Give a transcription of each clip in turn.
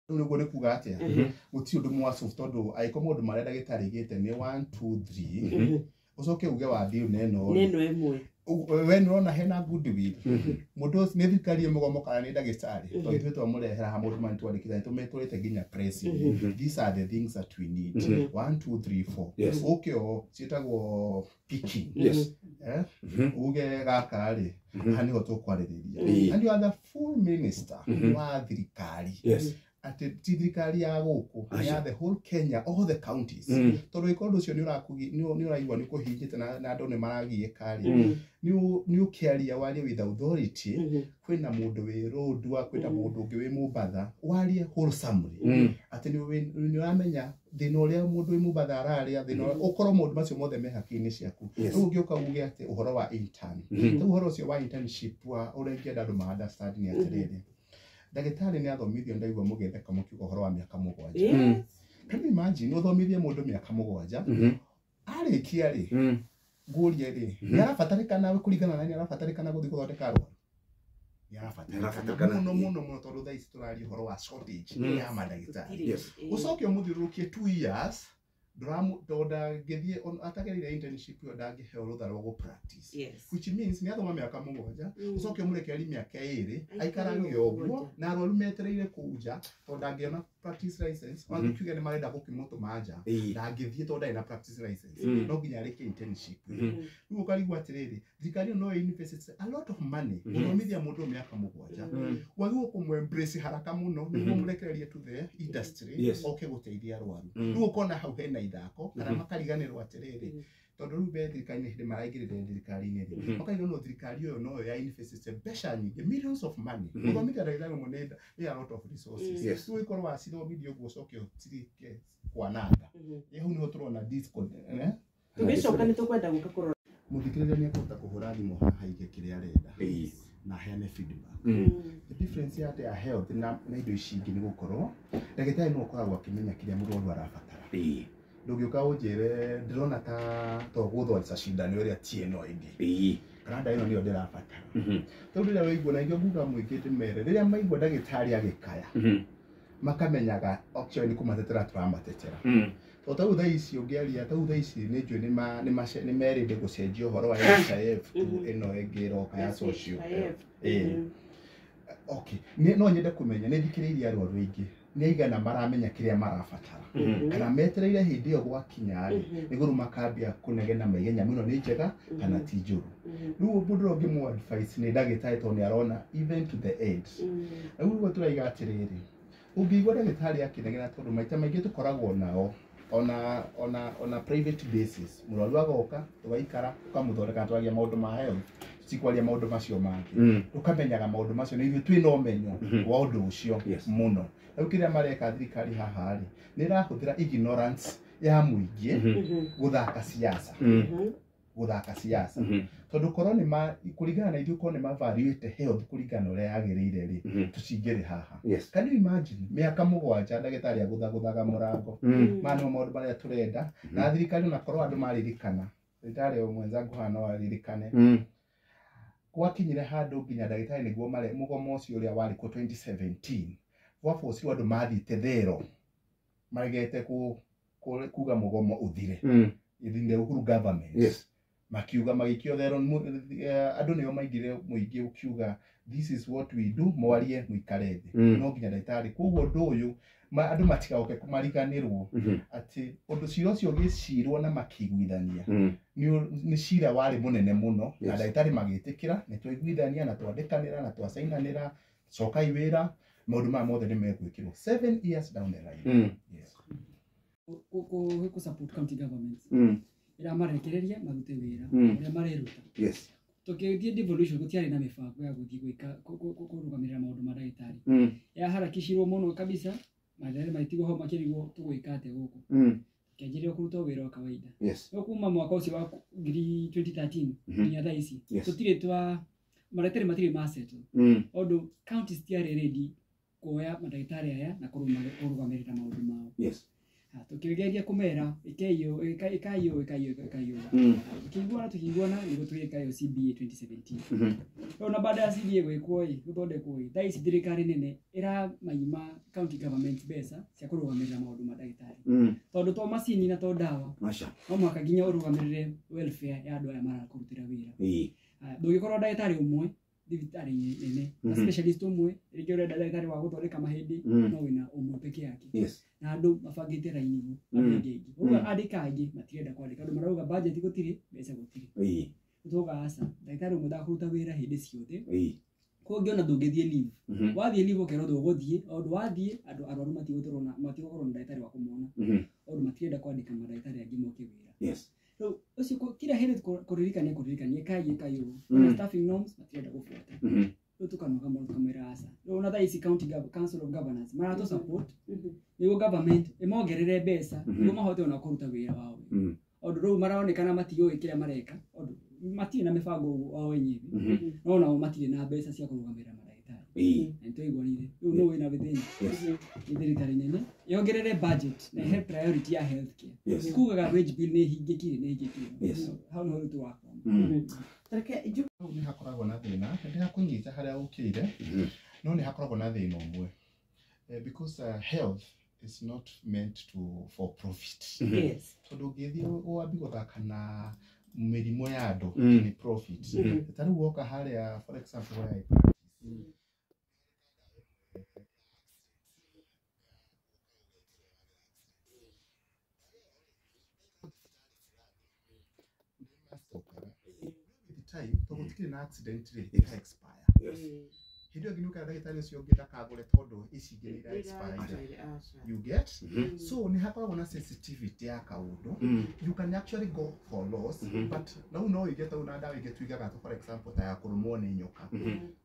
Nũguo nĩ kuga atĩa gũtirĩ ũndũ mwacofu tondũ angĩkorwo mũndũ marĩa ndagĩtarĩ aigĩte nĩ 1 2 3 ucoke uge wathiĩ neno ĩmwe we nĩũrona hena goodwill mũndũ ũcio nĩ thirikari mũgomo kana nĩ ndagĩtarĩ tondũ ithuĩ twamũrehera ha mũndũ mani twandĩkithia tũmetũrĩte nginya president. These are the things that we need. 1 2 3 4 ũkĩo ciĩtagwo picking uge gaka rĩ haha nĩho tũkwarĩrĩria and you are the full minister wa thirikari at thirikari ya gũkũ ya the whole Kenya, all the counties. Tondũ ĩkorwo ũcio nĩ ũraigua nĩ kũhingĩte na andũ nĩ maragiĩka rĩ nĩ ũkĩaria warie with authority kwĩna mũndũ wĩ Rũndua kwĩna mũndũ ũngĩ wĩ Mũmbatha warie wholesomely atĩ nĩ ũramenya thĩna ũrĩa mũndũ wĩ Mũmbatha ararĩa thĩna ũkorwo mũndũ macio mothe me hakiri-inĩ ciaku rĩu ũngĩũka uge atĩ ũhoro wa intern rĩu ũhoro ũcio wa internship wa ũrĩa ingĩenda andũ ma understand nĩ atĩrĩrĩ ndagĩtarĩ nĩ athomithio ndaigua mũgetheka mũkiuga ũhoro wa mĩaka 7. Can you imagine ũthomithie mũndũ mĩaka 7 arĩkia rĩ ngũrie rĩ nĩ arabatarĩkana kũringana na nĩ arabatarĩkana gũthiĩ gũthondeka arũaru nĩ arabatarĩkana mũno tondũ thaa ici tũraria ũhoro wa shortage ya mandagĩtarĩ ũcoke ũmũthiũrũrũkie 2 years ndangĩthiĩ atagerire internship ĩyo ndangĩheo rũtha rwa practice which means nĩ athoma mĩaka 7 ũcoke ũmũrekeri mĩaka 2 aikarange ũguo na arũaru metereire kũu nja tondũ ndangĩona practice license ona tuge nĩ marenda gũkĩmũtũma nja ndangĩthiĩ tondũ ndarĩ na practice license no nginya arĩkie internship rĩu ũkarigwo atĩrĩrĩ thirikari no invest a lot of money gũthomithia mũndũ mĩaka 7 wagĩrĩirwo kũmũ-embrace haraka mũno nĩguo mũrekererie to the industry oke gũteithia arũaru rĩu ũkona hau hena ithako kana makariganĩrwo atĩrĩrĩ tondũ rĩu be thirikari-inĩ hĩndĩ maraingĩrĩra thirikari-inĩ rĩ makariganĩrwo no thirikari ĩyo no ya invest mbeca nyingĩ millions of money gũthomithia ndagĩtarĩ ũmwe nĩ a lot of resources rĩu ikorwo wacithomithia ũguo ũcoke ũtirike kwananga hau nĩho tũrona discord tũgĩcoka nĩ tũkwenda gũka kũrora mũthikĩrĩria nĩ akũhota kũhũra thimũ haha ige kĩrĩa arenda na heane feedback. The difference ya health na indo ici ingĩ nĩ gũkorwo ndagĩtarĩ no ũkoragwo akĩmenya kĩrĩa mũrwaru arabatara ndũngĩũka ũnjĩre ndĩrona ta gũthondeca cindano ĩrĩa ti ĩno ĩngĩ kana ndawa ĩno nĩyo ndĩrabatara tondũ rĩrĩa waigua na ingĩ nguga mũingĩ ndĩmere rĩrĩa maigua ndagĩtarĩ agĩkaya makamenyaga option nĩ kũmatetera tũramatetera tondũ tau thaa ici ũngĩaria tau thaa ici nĩ njũĩ nĩ merĩndĩ gũcenjia ũhoro wa NHIF tu ĩno ĩngĩ ĩroka ya social okay no nyende kũmenya nĩ thikĩrĩirie arũaru aingĩ nĩ aigana maramenya kĩrĩa marabatara kana metereire hĩndĩ ĩyo gwakinya nĩguo makambia kũnegena maigenya mũno nĩ njega kana ti njũru rĩu mũndũ ũngĩ mũ advice nĩ ndagĩtarĩ tondũ nĩ arona even to the end rĩu ũguo tũraiga atĩrĩrĩ ũngĩigua ndagĩtarĩ akĩnegena tondũ maita maingĩ tũkoragwo nao ona private basis mũrwaru agoka tũgaikara tũkamũthondeka twaria maũndũ ma health tikwaria maũndũ macio mangĩ tũkamenyaga maũndũ macio nĩ ithuĩ twĩna ũmenyo wa ũndũ ũcio mũno rĩu kĩrĩa mareka thirikari haha rĩ nĩ ĩrahũthĩra ignorance ya mũingĩ gũthaka siasa tondũ korwo nĩ kũringana na ithuĩ korwo nĩ mavalũĩte health kũringana ũrĩa yagĩrĩire rĩ tũcingĩrĩ haha can you imagine mĩaka 7 ndagĩtarĩ agũthagũthaga mũrango manĩo maũndũ marĩa tũrenda na thirikari ona korwo andũ maririkana ndagĩtarĩ mwenzangu haha no aririkane gwakinyire handũ nginya ndagĩtarĩ nĩguo mũgomo ũcio ũrĩa warĩ kuo 2017 gwabocirwo andũ mathiĩte thero maregete kuga mũgomo ũthire ithinde Uhuru government makiuga magĩkio thero andũ nĩo maingire mũingĩ ũkiuga this is what we do mwarie mũikare thĩ no nginya ndagĩtarĩ koguo ũndũ ũyũ andũ matigaũke kũmariganĩrwo atĩ ũndũ cira ũcio ũgĩcirwo na makĩiguithania nĩ cira warĩ mũnene mũno na ndagĩtarĩ magĩtĩkĩra nĩ twaiguithania na twandĩkanĩra na twacainanĩra cokai wĩra maũndũ maya mothe nĩ megwĩkĩrwo 7 years down the line ku support county government ira marekereria marute wĩra ũrĩa mareruta tũkĩthiĩ devolution gũtiarĩ na mĩbango ya gũthiĩ gwĩka kũrũgamĩrĩra maũndũ ma ndagĩtarĩ yaharakicirwo mũno kabisa madare maitigwo ho makĩrigwo tũgwĩka atĩa gũkũ kĩanjĩrĩrio kũruta wĩra wa kawaida no kuma mwaka ũcio wa 2013 nginya thaa ici tũtirĩ marĩtĩrĩ matirĩ masettle ondũ counties tiarĩ ready kuoya mandagĩtarĩ aya na kũrũgamĩrĩra maũndũ mao tukigeria kumera ikayo tukiguana niguo tugikayo CBA 2017 na baada ya CBA gwikwo guthondekwo thaisi thirikari nene ira maima county government besa cia kurugamirira maundu ma ndagitari tondu to macini na to dawa no mwaka nginya urugamirire welfare ya andu aya marakurutira wira ndungikorwo ndagitari umwe thibitari nene na specialist umwe rĩngĩ ũrenda ndagĩtarĩ wa gũthondeka mahĩndĩ no wĩna ũmwe peke yake na andũ mabangĩte raini aingĩ ũguo andĩka aingĩ matirenda kwandĩka andũ marauga budget gũtirĩ mbeca gũtirĩ ũtuga aca ndagĩtarĩ ũmwe ndakũruta wĩra hĩndĩ ciothe koguo ũngĩona ndũngĩthiĩ leave wathiĩ leave ũkerwo ndũgũthiĩ ondũ wathiĩ andũ arwaru matigũkorwo na ndagĩtarĩ wa kũmona ondũ matirenda kwandĩka mandagĩtarĩ angĩ moke wĩra so ucio kila hili kuririkania kayo na staffing norms matirenda gufuata rĩu tukanoga mũndũ kamera asa rĩu na thaisi county council of governors marato support nĩguo government ĩmongerere mbeca nĩguo mahote ona kũruta wĩra wao ondũ rĩu maraonekana matiũĩ kĩrĩa mareka ondũ matirĩ na mĩbango wao wenyewe no nao matirĩ na mbeca cia kũrũgamĩrĩra mandagĩtarĩ na nĩtwaiguanire rĩu no wĩna thĩna nĩ thirikari nene yongerere budget na ihe priority ya healthcare kugaga wage bill nĩ hingĩkire hau no rĩtu wakwa nĩ hakoragwo na thĩna rĩrĩa kũnyita harĩa ũkĩire no nĩ hakoragwo na thĩna ũmwe because health is not meant for profit tondũ ũngĩthiĩ wambi gũthaka na mĩrimũ ya andũ nĩ profit tarĩu woka harĩa for example where I practice time to gutikire na accident rate ika expire hidio ginuka ndagitari ucio ngithakagure tondu ici ngirira expire you get so ni hakoragwo na sensitivity ya kaundu you can actually go for loss but no you get una ndawa igituigaga for example ta ya kurumwo ni nyoka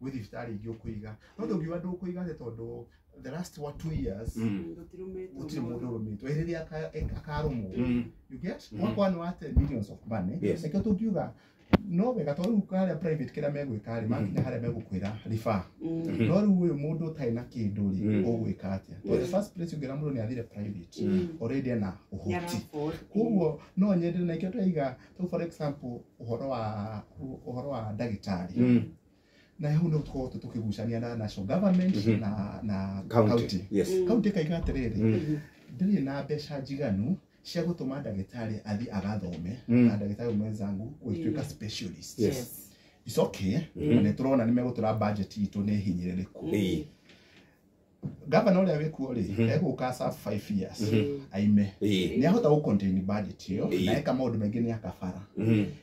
with ifitari ingĩ ukuiga no ndungiwa ndukuiga tondu the last 2 years gutiri mundu urumitwo rĩrĩa akarumwo you get wakwa no at millions of money ekyo tungiuga no wega tondũ harĩa private kĩrĩa megwĩka rĩ makinya harĩa megũkwĩra riba no rĩu ũyũ mũndũ ũtarĩ na kĩndũ rĩ ũgwĩka atĩa the first place ũngĩra mũndũ nĩ athire private already ena ũhoti koguo no nyende na ikĩo twaiga for example ũhoro wa ndagĩtarĩ na hau no tukorwo tukĩgucania na national government na county county kaiga atĩrĩrĩ ndĩrĩ na mbeca njiganu cia gũtũma ndagĩtarĩ athi agathome na ndagĩtarĩ mwenzangu gũtuĩka specialist it's okay na tũrona nĩ megũtũra budget itũ nĩ hinyĩrĩrĩku governor ũrĩa wĩkuo rĩ egũka serve 5 years aime nĩ ahota gũ contain budget ĩyo na eka maũndũ maingĩ nĩ akabara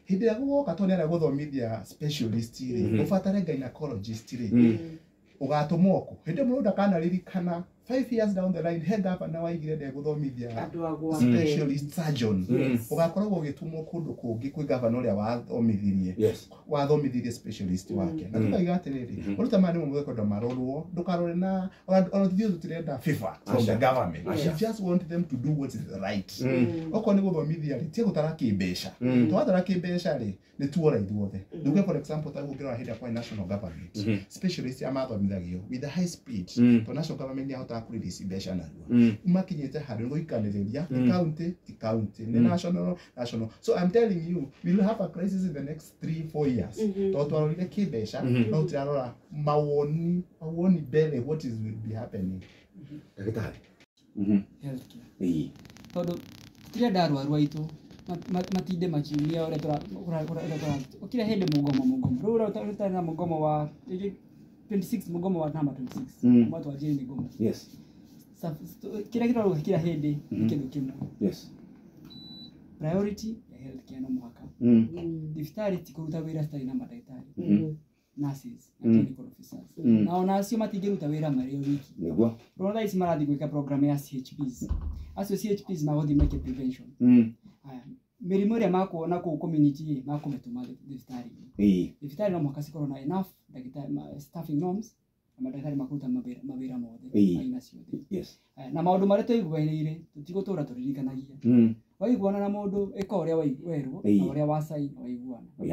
hĩndĩ ĩrĩa gũgoka tondũ nĩ arĩa gũthomithia specialist rĩ ũbatare gynecologist rĩ ũgatũmwo kũ hĩndĩ mũndũ ndakanaririkana 5 years down the line he governor waigire ndegũthomithia specialist surgeon ugakoragwo ũgĩtumwo kũndũ kũngĩ kwĩ governor ũrĩa wathomithirie specialist wake na tukaiga atĩrĩrĩ ũruta mani mũndũ kwenda marorwo ndũkarore na ona ithuĩ tũtirenda favor from the government we just want them to do what is right okorwo nĩ gũthomithia rĩ tie gũtara kĩmbeca twatara kĩmbeca rĩ nĩ tuora ithuothe nduge for example ta ũngĩrora hĩndĩ kwa national government specialist amathomithagio with the high speed to national government yahota kurĩrĩci mbeca narua umakinyĩte harĩ gũikanĩrĩria county nĩ national so I'm telling you we will have a crisis in the next 3-4 years tondũ twarorire kĩmbeca no tũrarora mawoni mbele what is will be happening ndagĩtarĩ healthcare tondũ tũtirenda arwaru aitũ matinde makiuria ũrĩa tũra kila hĩndĩ mũgomo rĩu ũrĩa na mũgomo wa 26 mũgomo wa namba 26 mwatu wa jeni gomo kila kitu kila hĩndĩ kĩndũ kĩmwe priority ya healthcare no mwaka thibitarĩ tikũruta wĩra citarĩ na mandagĩtarĩ nurses na clinical officers na ona acio matingĩruta wĩra marĩ o wiki nĩguo rona ici marathiĩ gwĩka program ya CHPs acio CHPs magũthiĩ meke prevention mĩrimũ ĩrĩa makuona kũu community makũmĩtũma thibitarĩ thibitarĩ no mwaka cikorwo na enough staffing norms na mandagĩtarĩ makũruta mawĩra mothe aina ciothe na maũndũ marĩa tũiguanĩire tũtigũtũra tũririkanagia waiguana na mũndũ ĩka ũrĩa werwo na ũrĩa wasaini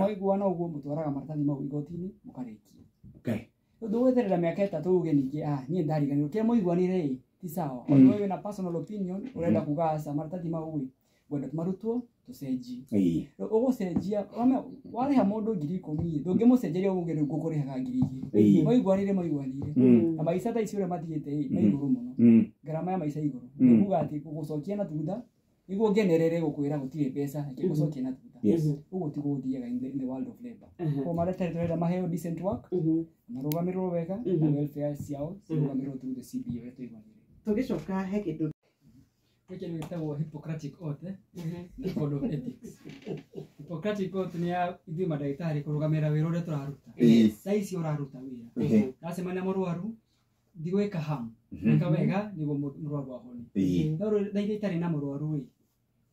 waiguana ũguo mũtwaraga maratathi mau igoti-inĩ mũkarĩkia ndũgwetherera mĩaka 3 uge ningĩ niĩ ndariganĩrwo kĩrĩa mũiguanĩre ti sawa ono wewe na personal opinion urenda kugasa martati maui gwenda tumarutwo tucenji ugucenjia wale ha mundu ngiri 10 ndungimucenjeria uge ngukurihaga ngiri 2 maiguanire na maisa ta icio matigite na iguru muno garama ya maisa iguru nguga ati gucokia na thutha iguo ngenerere gukwira gutire mbeca ngigucokia na thutha uguo ti guthiaga in the world of labor ko mareta turenda maheo decent work marugamirwo wega na welfare ciao cirugamirwo through the CBA tuiguanire tugicoka he kindu Porque ele está o Hippocratic Oath, na Code of Ethics. Hippocratic Oath ni ya ithuĩ mandagĩtarĩ kũrũgamĩrĩra wĩra ũrĩa tũraruta. Thaa ici ũraruta wĩra. Ndacemania mũrwaru, ndigwĩka harm. Ĩka wega nĩguo mũrwaru ahone. No rĩu thaa iria itarĩ na mũrwaru-ĩ,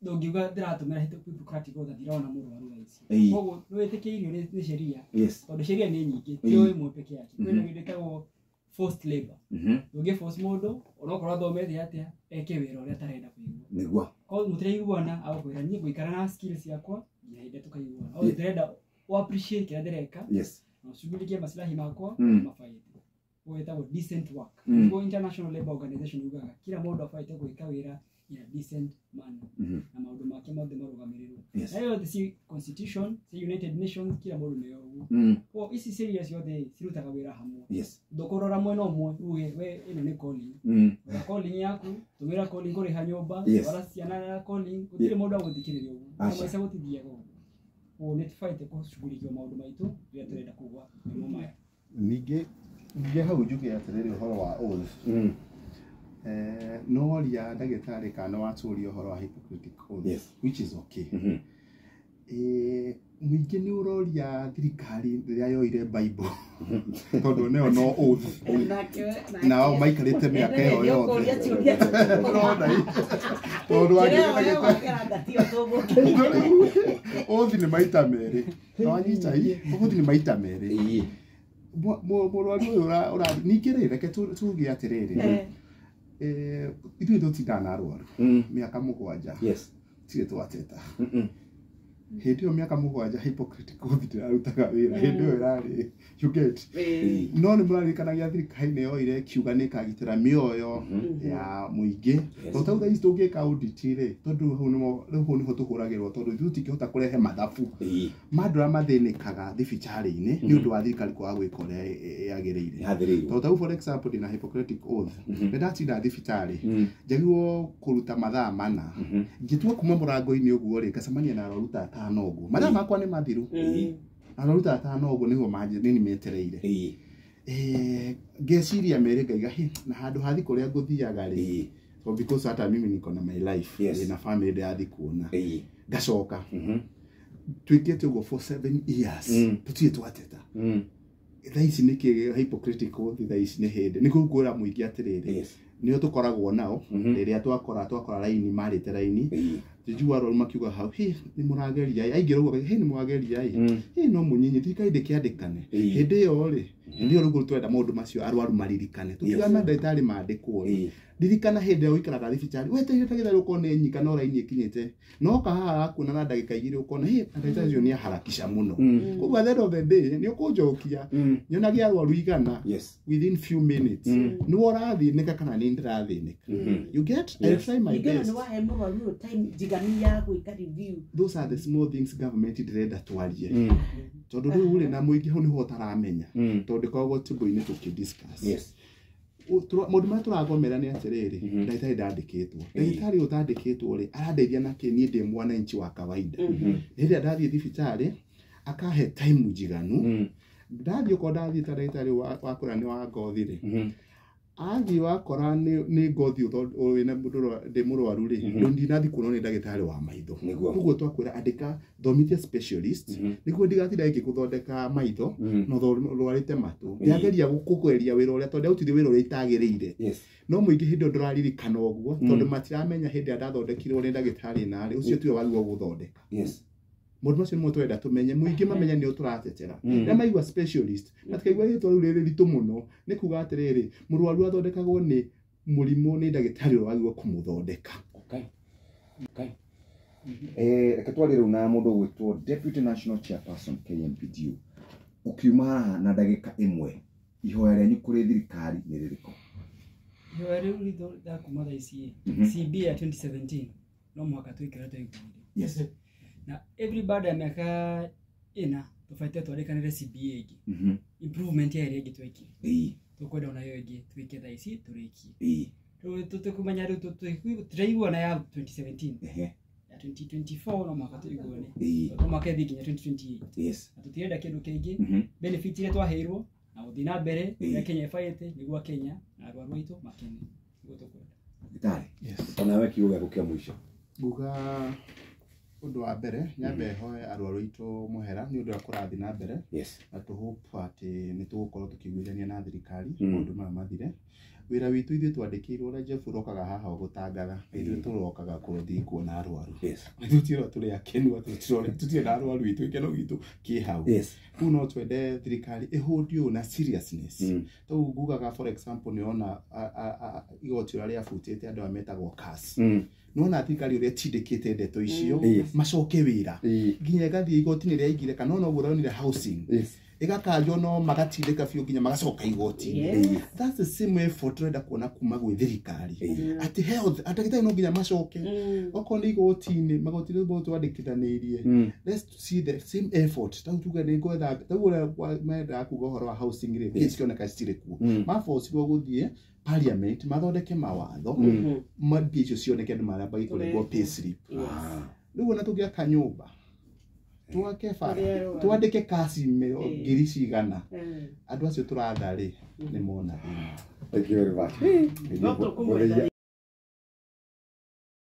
ndũngiuga ndĩratũmĩra Hippocratic Oath ndirona mũrwaru thaa ici. Koguo nĩwĩtĩkĩirio nĩ sheria. Tondũ sheria nĩ nyingĩ, ti o ĩmwe peke yake. Kwĩna kĩndũ gĩtagwo forced labor. Ndũngĩ force mũndũ onokorwo athomete atĩa eke wĩra ũrĩa atarenda kũigua. Nĩguo. Koguo mũtiraiguana agũkwĩra niĩ ngũikara na skills ciakwa nginya hĩndĩ tũkaiguana. O ndĩrenda o appreciate kĩrĩa ndĩreka. Na ũcughulikie maslahi makwa na mafaida. Ũguo wĩtagwo decent work. Nĩguo International Labour Organization yugaga kila mũndũ abatie gwĩka wĩra in a decent manner. Na maũndũ make mothe marũgamĩrĩrwo. Na hiyo the constitution, the United Nations kila mũndũ nĩ ũguo. Ko ici ciria ciothe cirutaga wĩra hamwe. Ndũkũrora mwena ũmwe uge we ĩno nĩ calling. Wĩra calling yaku, tũmĩra calling kũrĩha nyũmba, wara ciana na calling, gũtirĩ mũndũ agũthikĩrĩria ũguo. Maica gũtithiaga ũguo. Ko nĩ tũbaite kũshughulikia maũndũ maitũ rĩrĩa tũrenda kugwa nĩmo maya. Ningĩ hau njuge atĩrĩrĩ ũhoro wa oath. No ria ndagĩtarĩ kana watũria ũhoro wa Hippocratic Oath, which is okay. Mũingĩ nĩ ũroria thirikari rĩrĩa yoire Bible tondũ nĩyo no oath nao maikarĩte mĩaka ĩyo yothe tondũ oath nĩ maita merĩ na wanyita oath nĩ maita merĩ mũrwaru ũyũ ningĩ rĩ reke tuge atĩrĩrĩ ithuĩ tũtindaga na arwaru mĩaka 7 tirĩ twateta hĩndĩ ĩyo mĩaka 7 Hippocratic Oath ndĩrarutaga wĩra hĩndĩ ĩyo ĩrarĩ you get no nĩ mũraririkanagia thirikari nĩ yoire kiuga nĩ ĩkagitĩra mĩoyo ya mũingĩ tondũ thaa ici tũngĩka audit rĩ tondũ hau nĩho tũhũragĩrwo tondũ ithuĩ tũtingĩhota kũrehe mathabu ma andũ arĩa mathĩnĩkaga thibitarĩ-inĩ nĩ ũndũ wa thirikari kwaga gwĩka ũrĩa yagĩrĩire tondũ tau for example ndĩna Hippocratic Oath nĩndatinda thibitarĩ njagĩrĩirwo kũruta mathaa 4 ngĩtua kuma mũrango-inĩ ũguo rĩ ngacemania na arwaru ta 5 ũguo mathaa makwa nĩ mathiru arwaru ta 5 ũguo nĩguo nĩ metereire ngeciria merĩ ngaiga na handũ hathi kũrĩa ngũthiaga rĩ because hata mimi niko na my life na family ndathi kuona ngacoka twĩkĩte ũguo for 7 years tũtirĩ twateta thaa ici nĩkĩ Hippocratic Oath thaa ici nĩ hĩndĩ nĩ kũngũra mũingĩ atĩrĩrĩ nĩo tũkoragwo nao rĩrĩa twakora raini marĩte raini njigua arwaru makiuga hau nĩ mũrageria aingĩ rauga nĩ mũrageria no mũnyinyi thirikari ndĩkĩandĩkane hĩndĩ ĩyo rĩ ndio rĩu twenda maũndũ macio arwaru maririkane tukiuga mandagĩtarĩ mandĩkwo ririkana hĩndĩ ĩyo ũikaraga thibitarĩ wetereire ndagĩtarĩ ũkorwo nĩ nyika no raini ĩkinyĩte no kahaha kuona na ndagĩka 2 ũkona ndagĩtarĩ ũcio nĩ aharakisha mũno koguo at the end of the day nĩ ũkũnjokia nyonagia arwaru igana within few minutes nĩ ũrathĩnĩka kana nĩ ndĩrathĩnĩka you get I try my best those are the small things government ndĩrenda twarie tondũ rĩu rĩ na mũingĩ hau nĩho ũtaramenya tondũ koragwo tũbũ-inĩ tũkĩdiscuss maũndũ marĩa tũragomera nĩ atĩrĩrĩ ndagĩtarĩ ndandĩkĩtwo ndagĩtarĩ ũyũ ũtandĩkĩtwo rĩ arandeithia nake niĩ ndĩ mwananchi wa kawaida rĩrĩa ndathiĩ thibitarĩ akahe time njiganu ndathiĩ okorwo ndathiĩ ta ndagĩtarĩ wakora nĩ wa ngothi rĩ athiĩ wakora nĩ ngothi wĩna ndĩ mũrwaru rĩ ndinathi kuonwo nĩ ndagĩtarĩ wa maitho koguo twakwĩra andĩka thomithia specialist nĩguo ndigatinda ngĩgũthondeka maitho no rwarĩte matũ ndiageria gũkũgeria wĩra ũrĩa tondũ ũtithĩ wĩra ũrĩa itagĩrĩire no mũingĩ hĩndĩ ndũraririkana ũguo tondũ matiramenya hĩndĩ ĩrĩa ndathondekirwo nĩ ndagĩtarĩ narĩ ũcio tiwe wagĩrĩirwo gũthondeka mũndũ macio nĩmo twenda tũmenye mũingĩ mamenya nĩ ũtũratetera rĩrĩa maigua specialist matikaigua rĩtwa rĩu rĩrĩ ritũ mũno nĩ kuga atĩrĩrĩ mũrwaru athondekagwo nĩ mũrimũ nĩ ndagĩtarĩ ũrĩa wagĩrĩirwo kũmũthondeka reke twarĩ rĩu na mũndũ gwĩtwo Deputy National Chairperson KMPDU ũkiuma haha na ndagĩka 1 ihoya rĩanyu kũrĩ thirikari nĩ rĩrĩkũ yo rĩu ritho ndakuma thaa ici CB ya 2017 no mwaka twikira twaiguire Yes. na every baada ya miaka ina tufaite twarikanire CB ĩngĩ improvement ya ĩrĩa ĩngĩ twekire tukwenda onayo ĩngĩ twike thaa ici tũrĩkie rĩu tũtikumenya rĩu tũraiguana ya 2017 ya 2024 no mwaka tũiguane no mwaka ĩthiĩ nginya 2028 na tũtirenda kĩndũ kĩngĩ benefit iria twaheirwo na gũthiĩ na mbere ya Kenya ĩbaĩte nĩguo Kenya na arwaru aitũ makene nĩguo tũkwenda. Gitari. Onawe kiugo gĩaku kĩa mũico. Nguga ũndũ wa mbere nyambe hoe arwaru aitũ mũhera nĩ ũndũ wa kũrathi na mbere na tũhope atĩ nĩ tũgũkorwo tũkĩiguithania na thirikari maũndũ maya mathire. Wĩra witũ ithuĩ twandĩkĩirwo ũrĩa Jeff ũrokaga haha ũgũtangatha ithuĩ tũrokaga gũthiĩ kuona arwaru. Tũtirĩ tũrĩ akenu atĩ tũtirĩ na arwaru itũ ikeno gitũ kĩ hau. Rĩu no twende thirikari ĩhũndio na seriousness. Tũu ngugaga for example nĩ ona igoti ũrĩa rĩabutĩte andũ ametagwo CAS. Nona thirikari ũrĩa tindĩkĩte ndeto icio macoke wĩra. Nginya gathiĩ igoti-inĩ rĩaingire kana no ũronire housing. Igakanjwo no magatindĩka biũ nginya magacoka igoti. That's the same effort turenda kuona kuma gwĩ thirikari. Ati health atagĩtarĩ no nginya macoke. Okorwo nĩ igoti-inĩ magoti rĩu bo twandĩkithanĩirie. Let's see the same effort. Tau tuga nĩ ngwetha tau ũrĩa mendaga kuga ũhoro wa housing rĩ cikĩoneka citirĩ kuo. Maforcirwo gũthiĩ parliament mathondeke mawatho mambia icio cioneke andũ marĩa bagĩkũrengwo pay slip. Rĩu ona tũngĩaka nyũmba twake bara twandĩke kasi ngiri cigana andũ acio tũratha rĩ nĩ mona thĩna. Thank you very much.